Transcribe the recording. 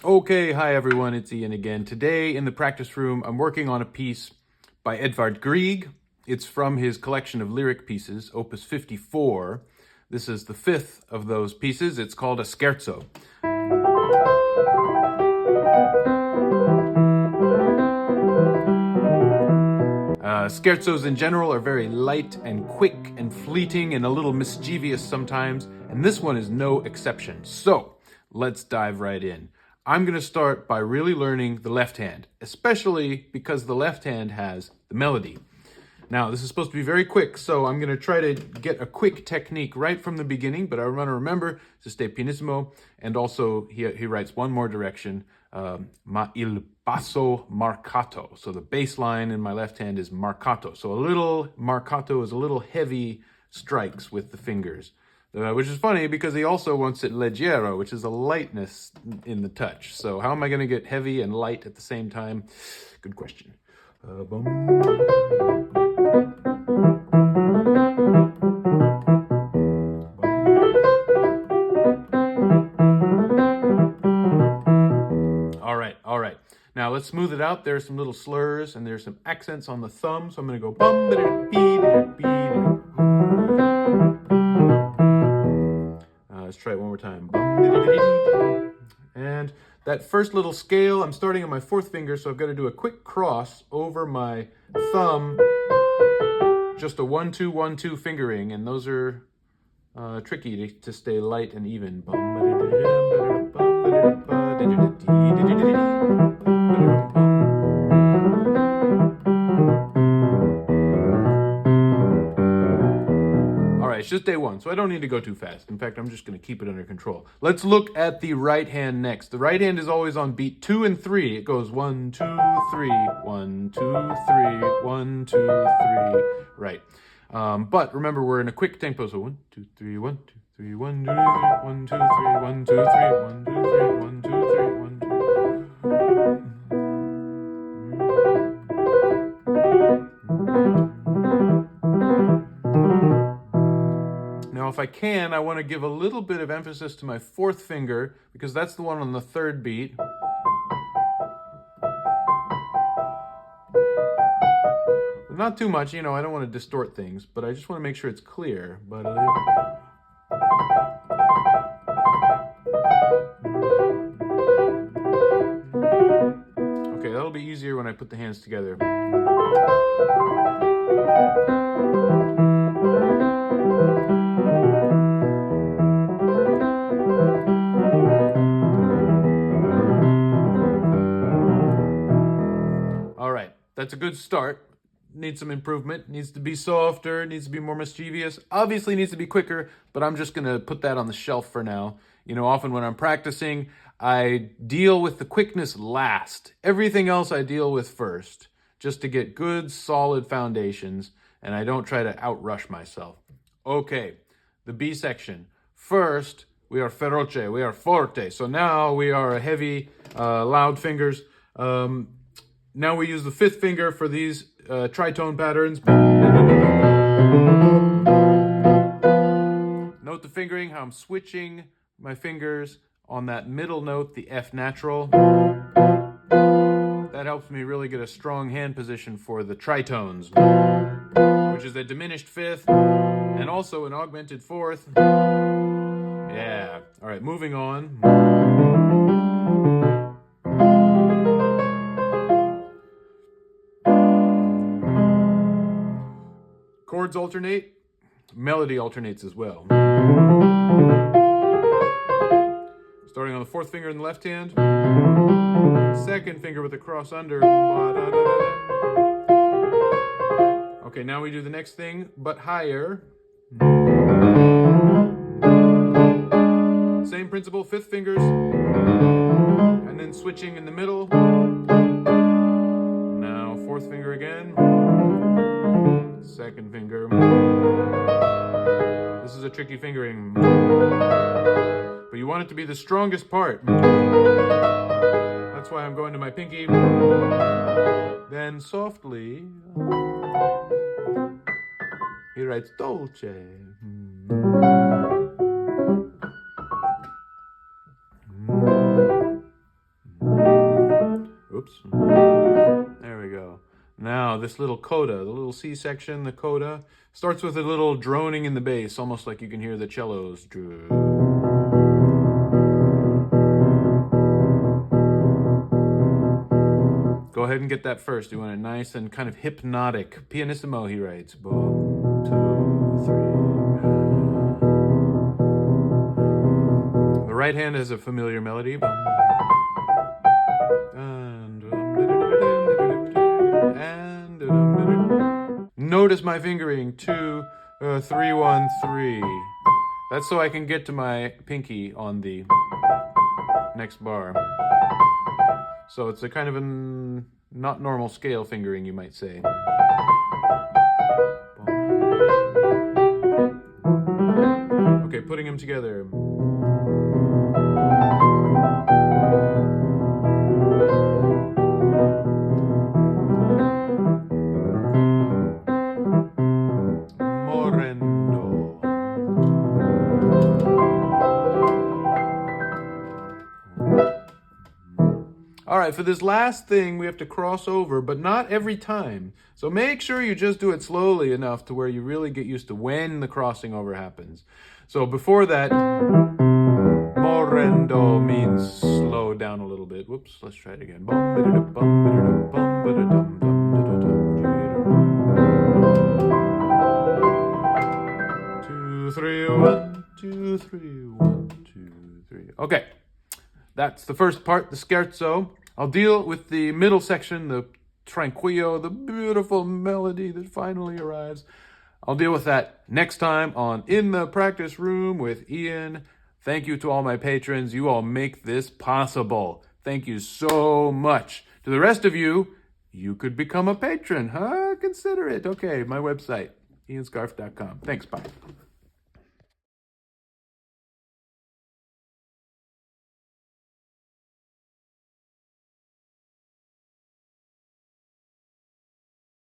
Okay, hi everyone, it's Ian again. Today in the practice room, I'm working on a piece by Edvard Grieg. It's from his collection of lyric pieces, Opus 54. This is the fifth of those pieces. It's called a Scherzo. Scherzos in general are very light and quick and fleeting and a little mischievous sometimes, and this one is no exception. So, let's dive right in. I'm going to start by really learning the left hand, especially because the left hand has the melody. Now, this is supposed to be very quick, so I'm going to try to get a quick technique right from the beginning, but I want to remember to stay pianissimo, and also he writes one more direction, ma il basso marcato. So the bass line in my left hand is marcato. So a little marcato is a little heavy strikes with the fingers, which is funny because he also wants it leggero, which is a lightness in the touch. So how am I going to get heavy and light at the same time? Good question. All right. Now let's smooth it out. There's some little slurs and there's some accents on the thumb. So I'm going to go bum let's try it one more time. And that first little scale, I'm starting on my fourth finger, so I've got to do a quick cross over my thumb. Just a 1-2, 1-2 fingering, and those are tricky to stay light and even. All right, it's just day one, so I don't need to go too fast. In fact, I'm just going to keep it under control. Let's look at the right hand next. The right hand is always on beat 2 and 3. It goes 1, 2, 3, 1, 2, 3, 1, 2, 3. Right. But remember, we're in a quick tempo, so 1, 2, 3, 1, 2, 3, 1, 2, 3, 1, 2, 3, 1, 2, 3, 1, 2, 3, 1, 2, 3, 1, 2. Now, if I can, I want to give a little bit of emphasis to my fourth finger because that's the one on the third beat. Not too much, I don't want to distort things, but I just want to make sure it's clear. Okay, that'll be easier when I put the hands together. All right, that's a good start. Needs some improvement, needs to be softer, needs to be more mischievous, obviously needs to be quicker, but I'm just gonna put that on the shelf for now. Often when I'm practicing, I deal with the quickness last. Everything else I deal with first, just to get good, solid foundations, and I don't try to outrush myself. Okay, the B section. First, we are feroce, we are forte. So now we are heavy, loud fingers. Now we use the fifth finger for these tritone patterns. Note the fingering, how I'm switching my fingers on that middle note, the F natural. That helps me really get a strong hand position for the tritones, which is a diminished fifth and also an augmented fourth. Yeah. All right, moving on. Chords alternate, melody alternates as well. Starting on the fourth finger in the left hand, second finger with a cross under. Okay, now we do the next thing, but higher. Same principle, fifth fingers, and then switching in the middle. Now fourth finger again. Second finger. This is a tricky fingering, but you want it to be the strongest part. That's why I'm going to my pinky. Then softly, he writes dolce. Whoops. There we go. Now, this little coda, the little C section, the coda, starts with a little droning in the bass, almost like you can hear the cellos. Go ahead and get that first. You want it nice and kind of hypnotic. Pianissimo, he writes. 1, 2, 3. The right hand has a familiar melody. Notice my fingering. 2, 3, 1, 3. That's so I can get to my pinky on the next bar. So it's a kind of a not normal scale fingering, you might say. Okay, putting them together. All right, for this last thing, we have to cross over, but not every time. So make sure you just do it slowly enough to where you really get used to when the crossing over happens. So before that, morendo means slow down a little bit. Whoops, let's try it again. 2, 3, 1, 2, 3, 1, 2, 3. Okay. That's the first part, the scherzo. I'll deal with the middle section, the tranquillo, the beautiful melody that finally arrives. I'll deal with that next time on In the Practice Room with Ian. Thank you to all my patrons. You all make this possible. Thank you so much. To the rest of you, you could become a patron, huh? Consider it. Okay, my website, ianscarf.com. Thanks, bye.